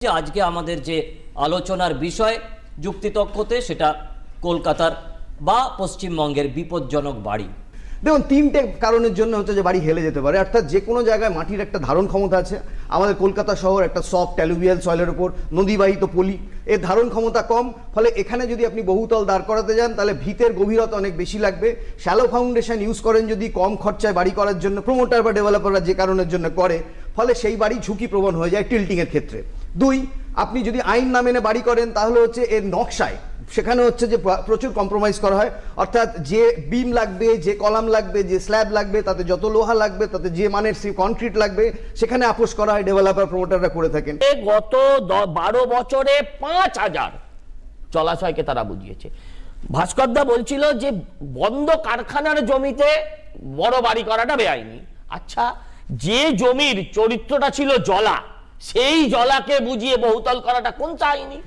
যে আজকে আমাদের যে আলোচনার বিষয় যুক্তিতক্কতে সেটা কলকাতার বা পশ্চিমবঙ্গের বিপজ্জনক বাড়ি। দেখুন, তিনটে কারণের জন্য হচ্ছে যে বাড়ি হেলে যেতে পারে। অর্থাৎ যে কোনো জায়গায় মাটির একটা ধারণ ক্ষমতা আছে। আমাদের কলকাতা শহর একটা সফট অ্যালুভিয়াল সয়েলের উপর নদীবাহিত পলি, এর ধারণ ক্ষমতা কম। ফলে এখানে যদি আপনি বহুতল দাঁড় করাতে যান তাহলে ভিতের গভীরতা অনেক বেশি লাগবে। শ্যালো ফাউন্ডেশন ইউজ করেন যদি কম খরচায় বাড়ি করার জন্য, প্রমোটার বা ডেভেলপাররা যে কারণের জন্য করে, ফলে সেই বাড়ি ঝুঁকিপ্রবণ হয়ে যায় টিল্টিংয়ের ক্ষেত্রে। দুই, আপনি যদি আইন না মেনে বাড়ি করেন তাহলে হচ্ছে এর নকশায় সেখানে হচ্ছে যে প্রচুর কম্প্রোমাইজ করা হয়। অর্থাৎ যে বিম লাগবে, যে কলাম লাগবে, যে স্ল্যাব লাগবে, তাতে যত লোহা লাগবে, তাতে যে মানের কনক্রিট লাগবে, সেখানে আপোষ করা হয়, ডেভেলপার প্রমোটাররা করে থাকেন। গত 12 বছরে 5000 জলাশয়কে তারা বুঝিয়েছে। ভাস্করদা বলছিল যে বন্ধ কারখানার জমিতে বড় বাড়ি করাটা বেআইনি। আচ্ছা, যে জমির চরিত্রটা ছিল জলা, সেই জলাকে বুঝিয়ে বহুতল করাটা কোন আইনি?